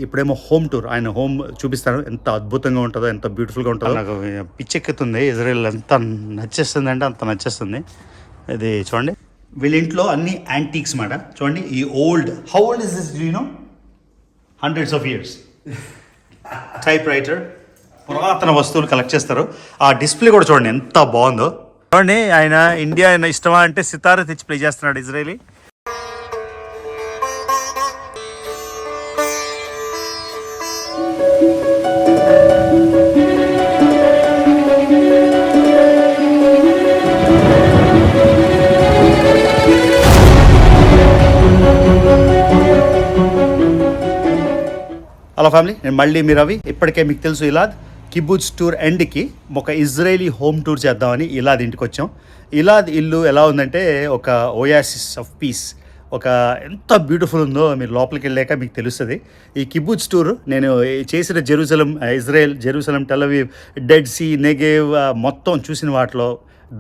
ఇప్పుడేమో home tour, ఆయన home చూపిస్తాను. ఎంత అద్భుతంగా ఉంటుందో, ఎంత బ్యూటిఫుల్గా ఉంటుందో. నాకు పిచ్చెక్కుతుంది. ఇజ్రాయెల్ ఎంత నచ్చేస్తుంది అంటే అంత నచ్చేస్తుంది. ఇది చూడండి, వీళ్ళ ఇంట్లో అన్ని యాంటీక్స్ మాట. చూడండి ఈ old, how old is this, you know? Hundreds of years. Type writer, పురాతన వస్తువులు కలెక్ట్ చేస్తారు. ఆ డిస్ప్లే కూడా చూడండి ఎంత బాగుందో. చూడండి, ఆయన ఇండియా ఆయన ఇష్టమా అంటే సితార తెచ్చి ప్లే చేస్తున్నాడు ఇజ్రాయలీ. హలో ఫ్యామిలీ, నేను మళ్ళీ మీ రవి. ఇప్పటికే మీకు తెలుసు ఇలాద్ కిబుట్జ్ టూర్ ఎండ్కి ఒక ఇజ్రాయలీ హోమ్ టూర్ చేద్దామని ఇలాద్ ఇంటికి వచ్చాం. ఇలాద్ ఇల్లు ఎలా ఉందంటే ఒక ఓయాసిస్ ఆఫ్ పీస్. ఒక ఎంత బ్యూటిఫుల్ ఉందో మీరు లోపలికి వెళ్ళాక మీకు తెలుస్తుంది. ఈ కిబుట్జ్ టూర్ నేను చేసిన Jerusalem, Israel, Jerusalem, Tel Aviv, Dead Sea, Negev మొత్తం చూసిన వాటిలో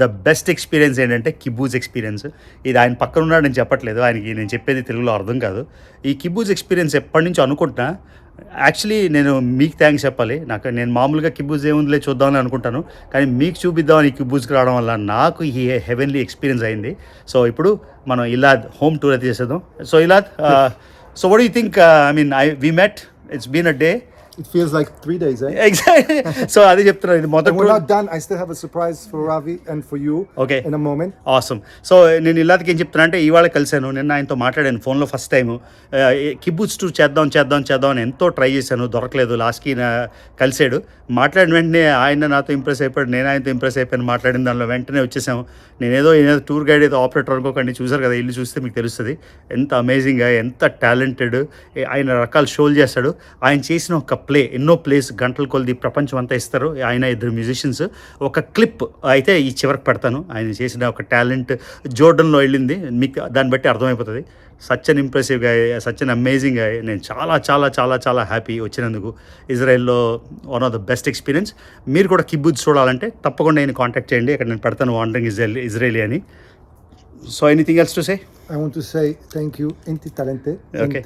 ద బెస్ట్ ఎక్స్పీరియన్స్ ఏంటంటే కిబూజ్ ఎక్స్పీరియన్స్. ఇది ఆయన పక్కన ఉన్నాడు నేను చెప్పట్లేదు, ఆయనకి నేను చెప్పేది తెలుగులో అర్థం కాదు. ఈ కిబూజ్ ఎక్స్పీరియన్స్ ఎప్పటి నుంచో అనుకుంటున్నా. యాక్చువల్లీ నేను మీకు థ్యాంక్స్ చెప్పాలి. నేను మామూలుగా కిబూజ్ ఏముందిలే చూద్దామని అనుకుంటాను, కానీ మీకు చూపిద్దామని కిబూజ్కి రావడం వల్ల నాకు ఈ హెవెన్లీ ఎక్స్పీరియన్స్ అయింది. సో ఇప్పుడు మనం ఇలాద్ హోమ్ టూర్ అయితే చేసేద్దాం. సో ఇలాద్, so what you think? I mean we met, it's been a day. It feels like 3 days, eh? Exactly. So అదే చెప్తున్నాను, ఇది మొదటి. We're not done. I still have a surprise for Ravi and for you. Okay. In a moment. Awesome. So నేను ఇలాదికి ఏం చెప్తున్నా అంటే ఇవాళ కలిశాను, నిన్న ఆయనతో మాట్లాడాను ఫోన్లో ఫస్ట్ టైం. కిబుట్జ్ టూర్ చేద్దాం అని ఎంతో ట్రై చేశాను, దొరకలేదు. లాస్ట్కి కలిసాడు. మాట్లాడిన వెంటనే ఆయన నాతో ఇంప్రెస్ అయిపోయాడు, నేను ఆయనతో ఇంప్రెస్ అయిపోయాను. మాట్లాడిన దానిలో వెంటనే వచ్చేసాము. నేనేదో టూర్ గైడ్ ఏదో ఆపరేటర్ అనుకోకండి, చూసారు కదా ఇల్లు చూస్తే మీకు తెలుస్తుంది ఎంత అమేజింగ్గా, ఎంత టాలెంటెడ్. ఆయన రకాల షోలు చేస్తాడు. ఆయన చేసిన ఒక ప్లే, ఎన్నో ప్లేస్ గంటల కొలది ప్రపంచం అంతా ఇస్తారు. ఆయన ఇద్దరు మ్యూజిషియన్స్. ఒక క్లిప్ అయితే ఈ చివరికి పెడతాను. ఆయన చేసిన ఒక టాలెంట్ జోర్డన్లో వెళ్ళింది, మీకు దాన్ని బట్టి అర్థమైపోతుంది. సచ్ అన్ ఇంప్రెసివ్ గా, సచ్ అన్ అమేజింగ్ గా. నేను చాలా చాలా చాలా చాలా హ్యాపీ వచ్చినందుకు. ఇజ్రాయెల్లో one of the best experience. మీరు కూడా కిబుట్జ్ చూడాలంటే తప్పకుండా నేను కాంటాక్ట్ చేయండి, ఇక్కడ నేను పెడతాను వాండరింగ్ ఇజ్రాయలీ అని. So anything else to say? I want to say thank you. Inti talente. Okay.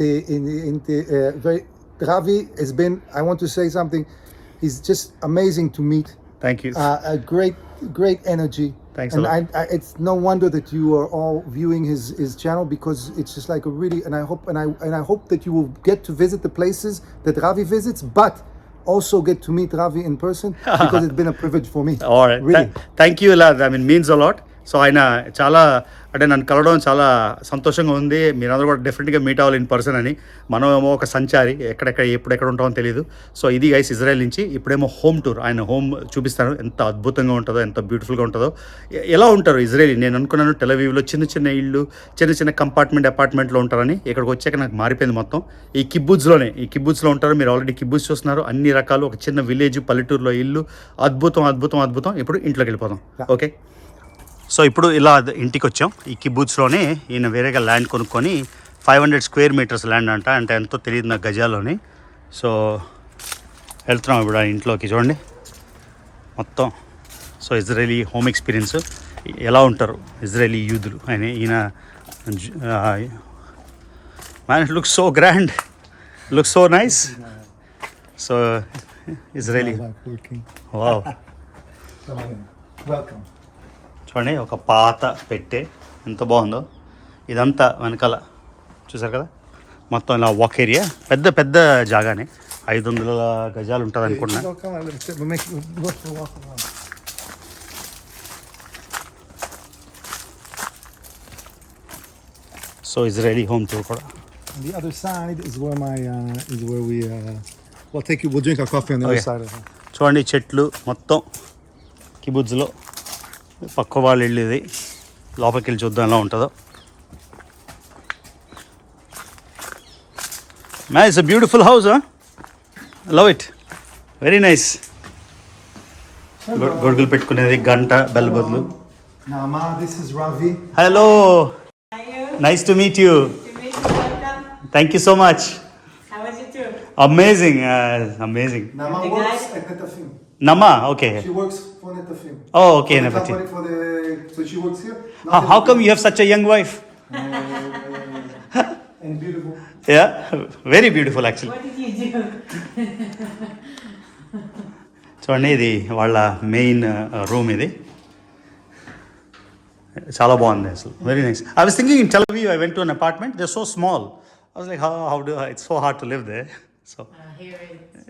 Inti very Ravi has been, I want to say something. He's just amazing to meet. Thank you. A great energy. Thanks and a lot. it's no wonder that you are all viewing his channel, because it's just like a really, and I hope that you will get to visit the places that Ravi visits, but also get to meet Ravi in person, because it's been a privilege for me. All right. Really. Thank you, Elad. I mean, means a lot. So ఆయన చాలా అంటే నన్ను కలవడం చాలా సంతోషంగా ఉంది. మీరందరూ కూడా డెఫినెట్గా మీట్ అవ్వాలి ఇన్ పర్సన్ అని. మనం ఏమో ఒక సంచారి, ఎప్పుడెక్కడ ఉంటామో తెలియదు. సో ఇది గైస్ ఇజ్రాయెల్ నుంచి ఇప్పుడేమో హోమ్ టూర్, ఆయన హోమ్ చూపిస్తాను. ఎంత అద్భుతంగా ఉంటుందో, ఎంత బ్యూటిఫుల్గా ఉంటుందో. ఎలా ఉంటారు ఇజ్రాయెల్? నేను అనుకున్నాను టెల్ అవీవ్లో చిన్న ఇళ్ళు, చిన్న అపార్ట్మెంట్లో ఉంటారని. ఇక్కడికి వచ్చాక నాకు మారిపోయింది మొత్తం. ఈ కిబుట్జ్లో ఉంటారు. మీరు ఆల్రెడీ కిబుట్జ్ చూస్తున్నారు. అన్ని రకాలు, ఒక చిన్న విలేజ్, పల్లెటూరులో ఇల్లు. అద్భుతం. ఇప్పుడు ఇంట్లోకి వెళ్ళిపోదాం. ఓకే. సో ఇప్పుడు ఇలా ఇంటికి వచ్చాం. ఈ కిబుట్జ్లోనే ఈయన వేరేగా ల్యాండ్ కొనుక్కొని 500 స్క్వేర్ మీటర్స్ ల్యాండ్ అంటే ఎంతో తెలియదు నాకు గజాల్లోని. సో వెళ్తున్నాం ఇప్పుడు ఆ ఇంట్లోకి. చూడండి మొత్తం. సో ఇజ్రాయలీ హోమ్ ఎక్స్పీరియన్స్, ఎలా ఉంటారు ఇజ్రాయలీ యూదులు అని. ఈయన man, it looks so grand, looks so nice. So Israeli, wow. Welcome. చూడండి, ఒక పాత పెట్టే ఎంత బాగుందో. ఇదంతా వెనకాల చూసారు కదా, మొత్తం ఇలా వాక్ ఏరియా. పెద్ద జాగానే, 500 గజాలు ఉంటుంది అనుకుంటున్నా. సో ఇజ్రాయలీ హోమ్ టూర్ కూడా. On the other side is where we'll drink our coffee on the other side of it. చూడండి చెట్లు మొత్తం కిబుట్జ్లో. పక్క వాళ్ళు ఇల్లు ఇది. లోపలికి వెళ్ళి చూద్దాం ఎలా ఉంటుందో. Man, it's a beautiful house. Love it, very nice. గొడుగులు పెట్టుకునేది, గంట, బెల్ బదులు. Nama, this is Ravi. Hello, nice to meet you. Thank you so much. How was it too? Amazing. Nama works at Netafim. Nama, okay. She works for Netafim. Oh, okay, For the Netafim. company, so she works here. How come you have such a young wife? And beautiful. Yeah, very beautiful actually. What did you do? చూడండి ఇది వాళ్ళ main room ఇది చాలా బాగుంది అసలు very nice. I was thinking in Tel Aviv I went to an apartment they so small I was like how do it's so hard to live they so Here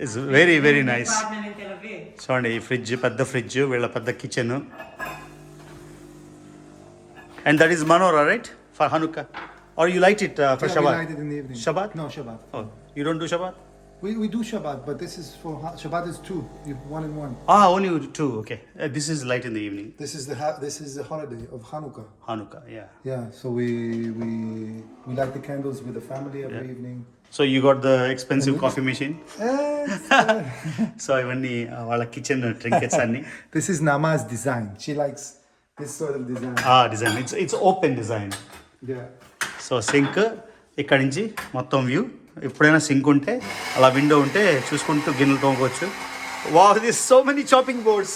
it's very very nice. apartment in Tel Aviv. చూడండి ఈ fridge పెద్ద fridge వీళ్ళ పెద్ద kitchen and that is menorah right for Hanukkah are you light it for Yeah, we Shabbat? light it in the evening. Shabbat? No, Shabbat. Oh, you don't do Shabbat? We do Shabbat, but this is for Shabbat is two. You one and one. Ah, only two. Okay. This is light in the evening. This is the holiday of Hanukkah. Hanukkah, yeah. Yeah, so we light the candles with the family every evening. So you got the expensive coffee machine. Eh, So ఇవన్నీ వాళ్ళ kitchen trinkets అన్ని this is Nama's design. She likes this sort of design. Design it's open design. Yeah. So sink ఇక్కడి నుంచి మొత్తం view. ఎప్పుడైనా sync ఉంటే అలా window ఉంటే చూసుకుంటూ గిన్నెలు తోముకోవచ్చు. Wow, this so many chopping boards.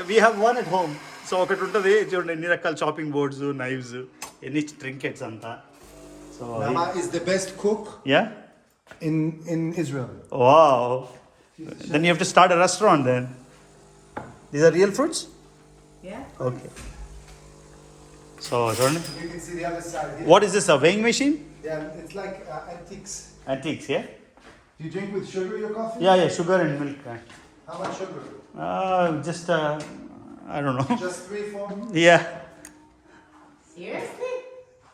We have one at home. So ఒకటి ఉంటుంది చూడండి ఎన్ని రకాల చాపింగ్ బోర్డ్స్, నైవ్స్, ఎన్ని ట్రింకెట్స్ అంతా. So Nama is the best cook yeah, in Israel. Wow, then you have to start a restaurant then. These are real fruits. Yeah. Okay. So చూడండి, You can see the other side here. What is this, a weighing machine? Yeah, it's like antiques. Antiques, yeah? Do you drink with sugar your coffee? Yeah, sugar and milk. How much sugar? Just, I don't know. Just 3, 4? Yeah, Seriously?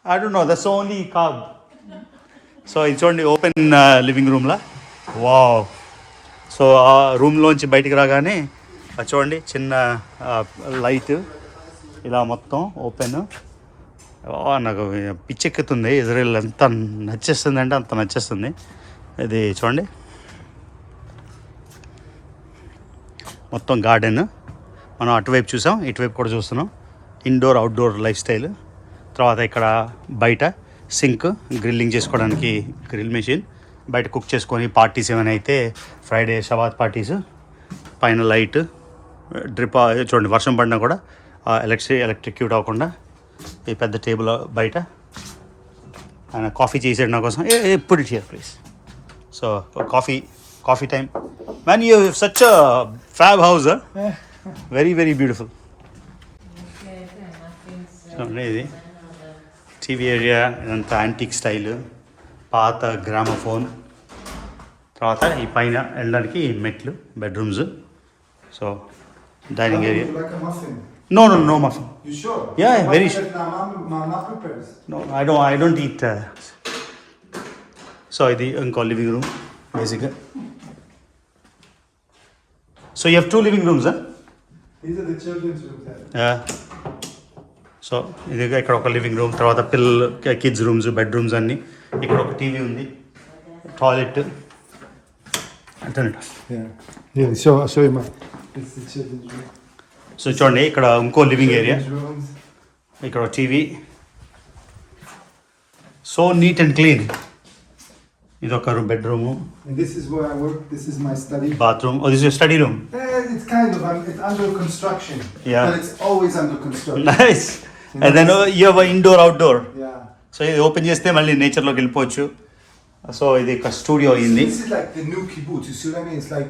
I don't know. That's the only carb. So it's only open living room la. Wow. So రూమ్లోంచి బయటికి రాగానే చూడండి చిన్న light ఇలా మొత్తం open. నాకు పిచ్చెక్కుతుంది. Israel ఎంత నచ్చేస్తుంది అంటే అంత నచ్చేస్తుంది. ఇది చూడండి మొత్తం గార్డెన్. మనం అటువైపు చూసాం, ఇటువైపు కూడా చూస్తున్నాం. Indoor outdoor lifestyle. తర్వాత ఇక్కడ బయట సింక్, గ్రిల్లింగ్ చేసుకోవడానికి గ్రిల్ మెషిన్, బయట కుక్ చేసుకొని పార్టీస్ ఏమైనా అయితే ఫ్రైడే షబాత్ పార్టీస్. పైన లైట్ డ్రిప్ చూడండి, వర్షం పడినా కూడా ఎలక్ట్రిక్యూట్ అవ్వకుండా ఈ పెద్ద టేబుల్ బయట. ఆయన కాఫీ చేసాడు నా కోసం. ఎప్పుడు it here please. So coffee time. Man you such a fab house, very very beautiful. చూడండి ఇది టీవీ ఏరియా, ఇదంతా యాంటిక్ స్టైల్, పాత గ్రామఫోన్. తర్వాత ఈ పైన వెళ్ళడానికి మెట్లు, bedrooms. So dining area. Like a muffin. No muffin. You sure? Yeah, The very muffin that Mama prepares. No, I don't eat. So ఇది ఇంకో లివింగ్ రూమ్ బేసిక్గా. So you have 2 living rooms. These are the children's rooms. So ఇది ఇక్కడ ఒక living room, తర్వాత పిల్లలు kids rooms, bedrooms అన్నీ. ఇక్కడ ఒక టీవీ ఉంది, toilet. Yeah. Yeah, I'll show you my. It's the children's room. So చూడండి ఇక్కడ ఇంకో లివింగ్ ఏరియా, Children's rooms. ఇక్కడ TV. So neat and clean. ఇది ఒక bedroom, And this is where I work. This is my study. Bathroom. This is study room. It's kind of it's under construction. Yeah. But it's always under construction. Nice. And then you have indoor outdoor. Yeah. So ఇది open చేస్తే మళ్ళీ నేచర్లోకి వెళ్ళిపోవచ్చు. So ఇది ఒక studio అయింది. This is like the new kibbutz. You see what I mean? It's like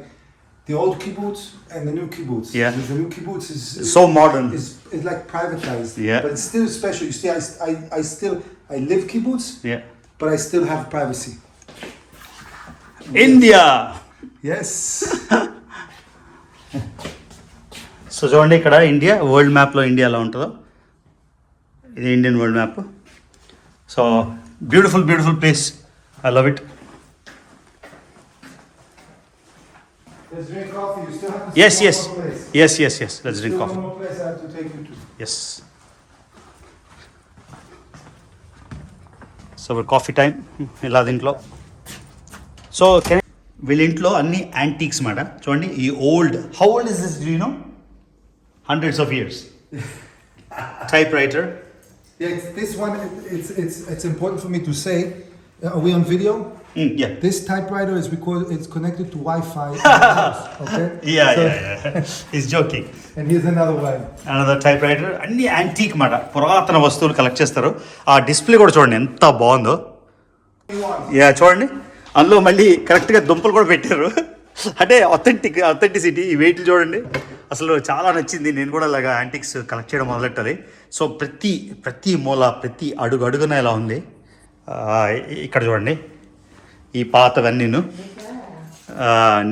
the old kibbutz and the new kibbutz. Yeah. The new kibbutz is So modern. It's like privatized. Yeah. But it's still special. You see, I live kibbutz, Yeah. but I still have privacy. India. Yes. So చూడండి ఇక్కడ India, world మ్యాప్లో India ఎలా ఉంటుందో ఇది Indian world map. So beautiful place, I love it. Let's drink coffee. You still have to. Yes, see yes, one more place. yes. Let's drink Still coffee. one more place I have to take you to. Yes. So coffee time ఇలా దీంట్లో. So వీళ్ళ ఇంట్లో అన్ని antiques మాట. చూడండి ఈ old, how old is this, do you know? Hundreds of years. Type writer. Yeah, this one. It's important for me to say. Are we on video? Yeah. This typewriter is it's connected to Wi-Fi in the house. Okay. So- He's joking. And here's another one. Another type writer అన్ని antique మాట పురాతన వస్తువులు collect చేస్తారు. ఆ display కూడా చూడండి ఎంత బాగుందో. యా చూడండి అందులో మళ్ళీ కరెక్ట్గా దుంపలు కూడా పెట్టారు. అంటే అథెంటిసిటీ ఈ వెయిట్లు చూడండి అసలు చాలా నచ్చింది. నేను కూడా ఇలాగా యాంటిక్స్ కలెక్ట్ చేయడం మొదలెట్టాలి. సో ప్రతి మూల ప్రతి అడుగున ఇలా ఉంది. ఇక్కడ చూడండి ఈ పాతవన్నీను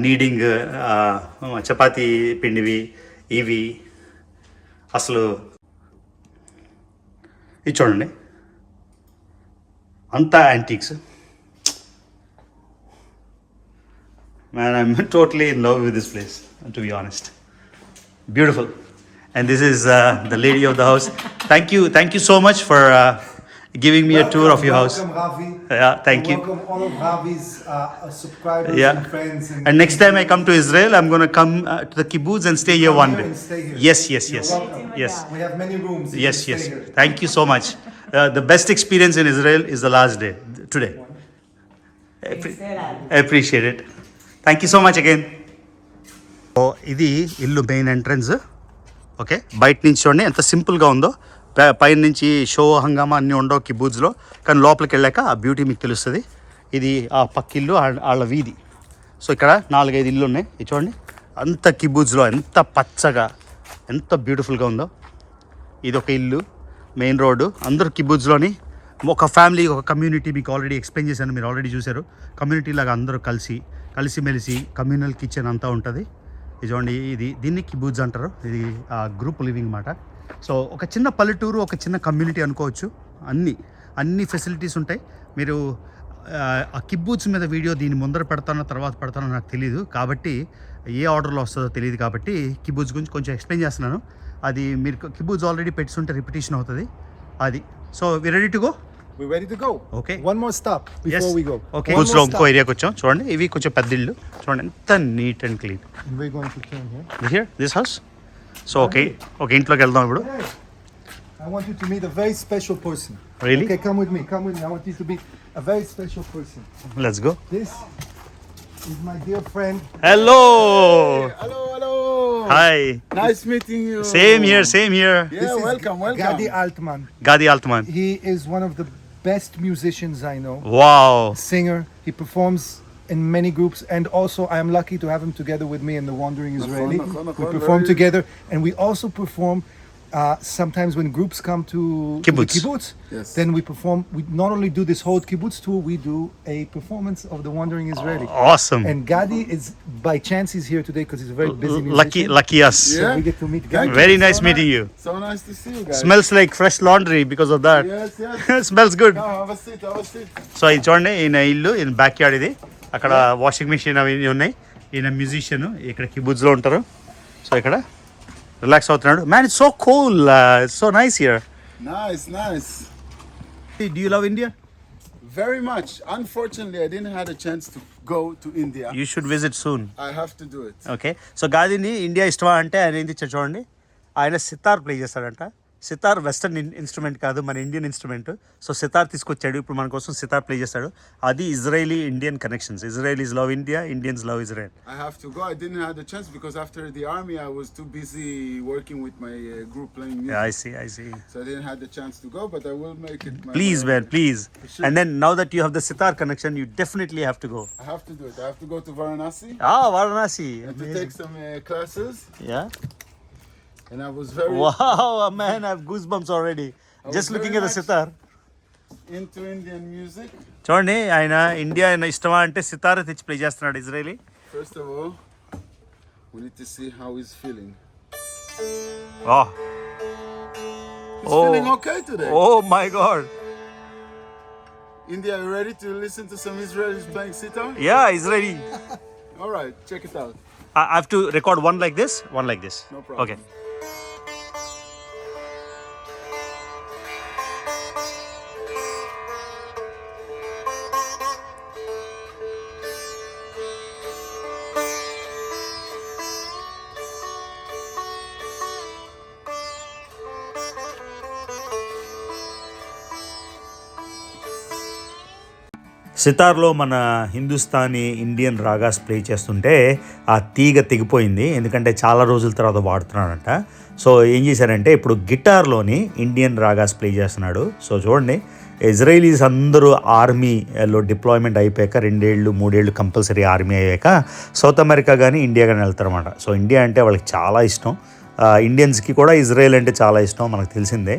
నీడింగ్ చపాతీ పిండివి ఇవి అసలు ఇది చూడండి అంతా antiques. Man I'm totally in love with this place to be honest. Beautiful. And this is the lady of the house. Thank you so much for giving me a tour of your house. Welcome, Ravi. Yeah, thank you. Welcome all of Ravi's subscribers Yeah. and friends. And next time I come to Israel, I'm going to come to the kibbutz and stay here Come one here day. and stay here. Yes. You're welcome. Yes. We have many rooms. You Yes, can yes. stay here. Thank you so much. The best experience in Israel is the last day, today. I appreciate it. Thank you so much again. So, ఇది ఇల్లు main entrance. Okay, బయట నుంచి చూడండి ఎంత సింపుల్గా ఉందో. పైన నుంచి షో హంగామా అన్నీ ఉండవు కిబూజ్లో, కానీ లోపలికి వెళ్ళాక ఆ బ్యూటీ మీకు తెలుస్తుంది. ఇది ఆ పక్క ఇల్లు వాళ్ళ వీధి. సో ఇక్కడ 4-5 ఇల్లు ఉన్నాయి. ఇది చూడండి అంత కిబూజ్లో ఎంత పచ్చగా ఎంత బ్యూటిఫుల్గా ఉందో. ఇది ఒక ఇల్లు, మెయిన్ రోడ్డు, అందరూ కిబూజ్లోని ఒక ఫ్యామిలీ ఒక కమ్యూనిటీ. మీకు ఆల్రెడీ ఎక్స్ప్లెయిన్ చేశాను, మీరు ఆల్రెడీ చూశారు. కమ్యూనిటీ లాగా అందరూ కలిసిమెలిసి కమ్యూనల్ కిచెన్ అంతా ఉంటుంది. ఇది చూడండి దీన్ని కిబూజ్ అంటారు. ఇది గ్రూప్ లివింగ్ మాట. సో ఒక చిన్న పల్లెటూరు, ఒక చిన్న కమ్యూనిటీ అనుకోవచ్చు. అన్ని ఫెసిలిటీస్ ఉంటాయి. మీరు ఆ కిబ్బూజ్ మీద వీడియో దీని ముందర పెడతానో తర్వాత పెడతానో నాకు తెలియదు, కాబట్టి ఏ ఆర్డర్లో వస్తుందో తెలియదు, కాబట్టి కిబ్బూజ్ గురించి కొంచెం ఎక్స్ప్లెయిన్ చేస్తున్నాను. అది మీరు కిబ్బూజ్ ఆల్రెడీ పెట్టుకుంటే రిపిటేషన్ అవుతుంది అది. So we ready to go? We're ready to go. Okay. One more stop before we go. Okay, One more కిబ్బూజ్లో ఇంకో stop. ఏరియాకి వచ్చాం. చూడండి ఇవి కొంచెం పెద్ద ఇల్లు, చూడండి ఎంత neat and clean. And we're going to turn here. Here this house. So okay ఇంట్లోకి వెళ్దాం ఇప్పుడు. Hey, I want you to meet a very special person. Really? Okay, come with me. I want you to meet a very special person. Let's go. This is my dear friend. Hello. Hello. Hi. Nice meeting you. Same here. Yeah, This is welcome. Gadi Altman. Gadi Altman. He is one of the best musicians I know. Wow. Singer. He performs in many groups, and also I am lucky to have him together with me in the Wandering Israeli. We perform together, and we also perform sometimes when groups come to Kibbutz. the kibbutz. Yes. Then we perform. We not only do this whole kibbutz tour, we do a performance of the Wandering Israeli. Awesome. And Gadi is, by chance, he's here today because he's a very busy musician. Lucky us. So Yeah. we get to meet Gadi. Very nice meeting you. So nice to see you guys. Smells like fresh laundry because of that. Yes. Smells good. Now have a seat. So ఇది చూడండి ఈయన ఇల్లు, ఈయన back yard ఇది. అక్కడ washing machine అవి ఉన్నాయి. ఈయన మ్యూజిషియన్, ఇక్కడ కిబుజ్లో ఉంటారు. సో ఇక్కడ రిలాక్స్ అవుతున్నాడు. Man it's so cool, it's so nice here. Nice. Do you love India? Very much. Unfortunately, I didn't have a chance to go to India. You should visit soon. I have to do it. Okay, so గాదిని India ఇష్టమా అంటే ఆయన ఏంటి చూడండి, ఆయన sitar play చేస్తాడంట. Sitar western instrument కాదు, మన ఇండియన్ ఇన్స్ట్రుమెంట్. సో సితార్ తీసుకొచ్చాడు, ఇప్పుడు మన కోసం సితార్ ప్లే చేస్తాడు. అది Israeli Indian connections. Israelis love India, Indians love Israel. I have to go. I didn't have the chance because after the army, I was too busy working with my group playing music. I see. So I didn't have the chance to go, but I will make it. Please, man, please. Sure. And then now that you have the sitar connection, you definitely have to go. I have to do it. I have to go to Varanasi Varanasi. and to take some classes. Yeah. And I was very Wow, man, I have goosebumps already. Just was looking very at the sitar. into Indian music. చూడండి ఆయన India ఆయన ఇష్టమా అంటే సితార్ తెచ్చి play చేస్తున్నాడు Israeli. First of all, we need to see how he's feeling. Oh. He's feeling okay today. Oh my God. India, are you ready to listen to some Israelis playing sitar? Yeah, Israeli. All right, check it out. I have to record one like this. No problem. Okay. సితార్లో మన Hindustani Indian ragas play చేస్తుంటే ఆ తీగ తెగిపోయింది, ఎందుకంటే చాలా రోజుల తర్వాత వాడుతున్నాడంట. So ఏం చేశారంటే ఇప్పుడు గిటార్లోని ఇండియన్ రాగాస్ ప్లే చేస్తున్నాడు. సో చూడండి, ఇజ్రాయలీస్ అందరూ ఆర్మీలో డిప్లాయ్మెంట్ అయిపోయాక 2 ఏళ్ళు 3 ఏళ్ళు కంపల్సరీ ఆర్మీ అయ్యాక సౌత్ అమెరికా కానీ ఇండియా కానీ వెళ్తారన్నమాట. సో ఇండియా అంటే వాళ్ళకి చాలా ఇష్టం, ఇండియన్స్కి కూడా ఇజ్రాయెల్ అంటే చాలా ఇష్టం, మనకు తెలిసిందే.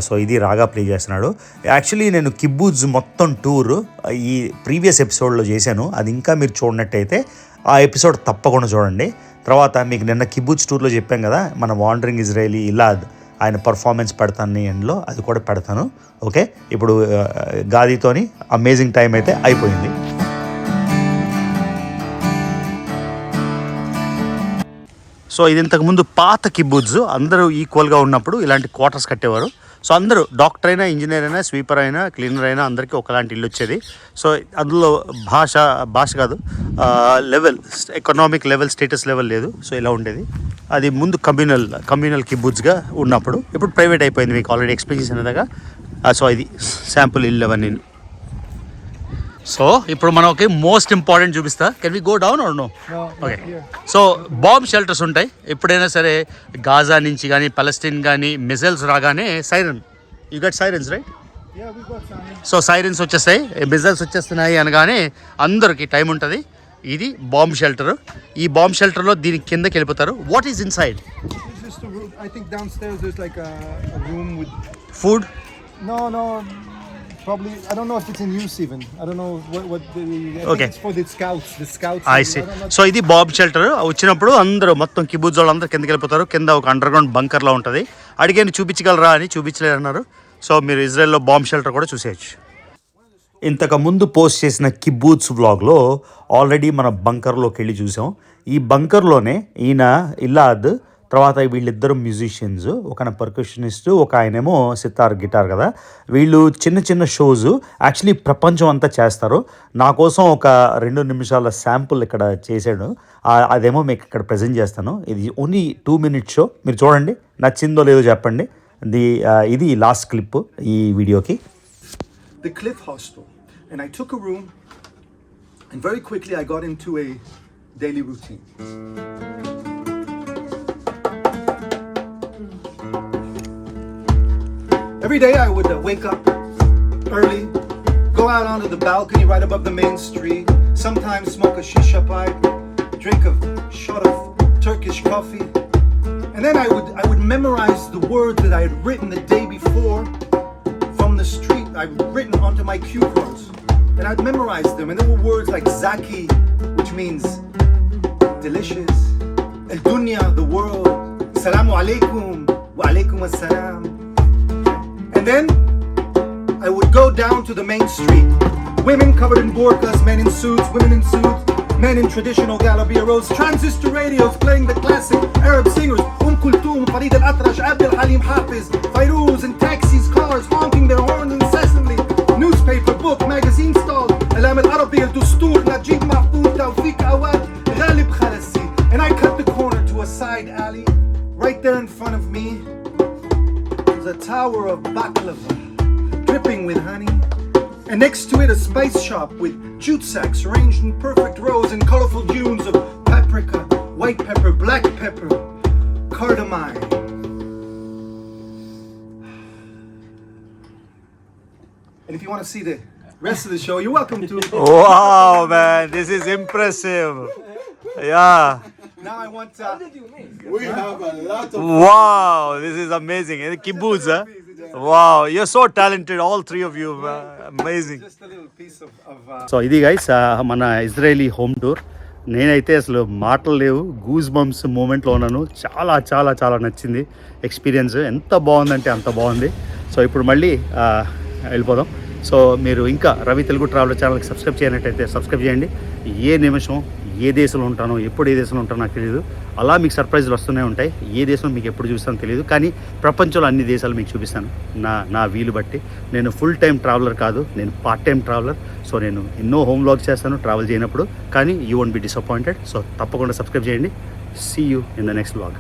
సో ఇది రాగా ప్లే చేస్తున్నాడు. యాక్చువల్లీ నేను కిబ్బూజ్ మొత్తం టూర్ ఈ ప్రీవియస్ ఎపిసోడ్లో చేశాను, అది ఇంకా మీరు చూడనట్టయితే ఆ ఎపిసోడ్ తప్పకుండా చూడండి. తర్వాత మీకు నిన్న కిబ్బూజ్ టూర్లో చెప్పాం కదా, మన వాండరింగ్ ఇజ్రాయలీ ఇలాద్ ఆయన పర్ఫార్మెన్స్ పెడతాను ఎండ్లో, అది కూడా పెడతాను. ఓకే, ఇప్పుడు గాదితోని అమేజింగ్ టైం అయితే అయిపోయింది. సో ఇది ఇంతకుముందు పాత కిబ్బూజ్, అందరూ ఈక్వల్గా ఉన్నప్పుడు ఇలాంటి క్వార్టర్స్ కట్టేవారు. సో అందరూ డాక్టర్ అయినా, ఇంజనీర్ అయినా, స్వీపర్ అయినా, క్లీనర్ అయినా అందరికీ ఒకలాంటి ఇల్లు వచ్చేది. సో అందులో భాష కాదు, level, economic level, status level లేదు. సో ఇలా ఉండేది. అది ముందు కమ్యూనల్ కిబ్బూజ్గా ఉన్నప్పుడు, ఇప్పుడు ప్రైవేట్ అయిపోయింది. మీకు ఆల్రెడీ ఎక్స్ప్లెయిన్ చేసినదాకా. సో ఇది శాంపుల్ ఇల్లు అవన్నీ. సో ఇప్పుడు మనం ఒక మోస్ట్ ఇంపార్టెంట్ చూపిస్తా. Can we go down or no? Okay. So bomb shelters ఉంటాయి ఎప్పుడైనా సరే, గాజా నుంచి కానీ పలస్టీన్ కానీ మిజైల్స్ రాగానే siren, you get sirens right? So sirens వచ్చేస్తాయి, మిజైల్స్ వచ్చేస్తున్నాయి అనగానే అందరికి టైం ఉంటుంది. ఇది బాంబ్ షెల్టర్. ఈ బాంబ్ షెల్టర్లో దీని కిందకి వెళ్ళిపోతారు. What is in side? Food? No. Probably, I don't know if it's in use even. I don't know what the, I Okay. think it's for the scouts. The scouts. I see. So ఇది bomb shelter. వచ్చినప్పుడు అందరూ మొత్తం కిబ్బూజ్ వాళ్ళు అందరూ కిందకి వెళ్ళిపోతారు. కింద ఒక అండర్ గ్రౌండ్ బంకర్లో ఉంటుంది. అడిగాను చూపించగలరా అని, చూపించలేరు అన్నారు. సో మీరు ఇజ్రాయెల్లో బాంబ్ షెల్టర్ కూడా చూసేయచ్చు. ఇంతకు ముందు పోస్ట్ చేసిన కిబ్బూజ్ వ్లాగ్లో ఆల్రెడీ మన బంకర్లోకి వెళ్ళి చూసాం. ఈ బంకర్లోనే ఈయన ఇలాద్, తర్వాత వీళ్ళిద్దరు మ్యూజిషియన్స్, ఒక పర్కషనిస్ట్, ఒక ఆయనేమో సితార్ గిటార్ కదా. వీళ్ళు చిన్న చిన్న షోస్ యాక్చువల్లీ ప్రపంచం అంతా చేస్తారు. నా కోసం ఒక 2 నిమిషాల శాంపుల్ ఇక్కడ చేశాడు, అదేమో మీకు ఇక్కడ ప్రజెంట్ చేస్తాను. ఇది ఓన్లీ 2 minute షో, మీరు చూడండి, నచ్చిందో లేదో చెప్పండి. ఇది లాస్ట్ క్లిప్ ఈ వీడియోకి. The Cliff Hostel, and I took a room, and very quickly I got into a daily routine. Every day I would wake up early, go out onto the balcony right above the main street, sometimes smoke a shisha pipe, drink a shot of Turkish coffee, and then I would memorize the words that I had written the day before from the street. I'd written onto my cue cards, and I'd memorize them, and there were words like Zaki, which means delicious, El Dunya, the world, Salamu Alaikum, Wa Alaikum Assalam. And then I would go down to the main street. Women covered in burqas, men in suits, women in suits, men in traditional galaberos, transistor radios playing the classic Arab singers, Kulthum, Farid al-Atrash, Abd al-Halim Hafiz, Fairuz, and taxis, cars honking their horns incessantly. Newspaper, book, magazine stall, Alam al-Arabi, al-Dustur, Najib Mahfouz, Tawfiq Awad, Ghalib Khalasi. And I cut the corner to a side alley. Right there in front of me, a tower of baklava dripping with honey, and next to it a spice shop with jute sacks arranged in perfect rows and colorful dunes of paprika, white pepper, black pepper, cardamom. And if you want to see the rest of the show, you're welcome to. Wow, man, this is impressive. Yeah. Now I want We have a lot of. Wow, this is amazing. Kibbutz, huh? Wow, you're so talented, all 3 of you. Amazing. just a little piece of so ఇది guys మన Israeli home tour. నేనైతే అసలు మాటలు లేవు, goose bumps మూమెంట్లో ఉన్నాను. చాలా చాలా చాలా నచ్చింది ఎక్స్పీరియన్స్. ఎంత బాగుందంటే అంత బాగుంది. సో ఇప్పుడు మళ్ళీ వెళ్ళిపోదాం. సో మీరు ఇంకా రవి తెలుగు ట్రావెలర్ ఛానల్కి సబ్స్క్రైబ్ చేయనట్టయితే సబ్స్క్రైబ్ చేయండి. ఏ నిమిషం ఏ దేశంలో ఉంటానో, ఎప్పుడు ఏ దేశంలో ఉంటానో నాకు తెలియదు. అలా మీకు సర్ప్రైజ్లు వస్తూనే ఉంటాయి. ఏ దేశం మీకు ఎప్పుడు చూస్తానో తెలియదు, కానీ ప్రపంచంలో అన్ని దేశాలు మీకు చూపిస్తాను నా వీలు బట్టి. నేను ఫుల్ టైం ట్రావెలర్ కాదు, నేను పార్ట్ టైం ట్రావెలర్. సో నేను ఎన్నో హోమ్ వ్లాగ్స్ చేస్తాను ట్రావెల్ చేయనప్పుడు, కానీ you won't be disappointed. So తప్పకుండా సబ్స్క్రైబ్ చేయండి. See you in the next vlog.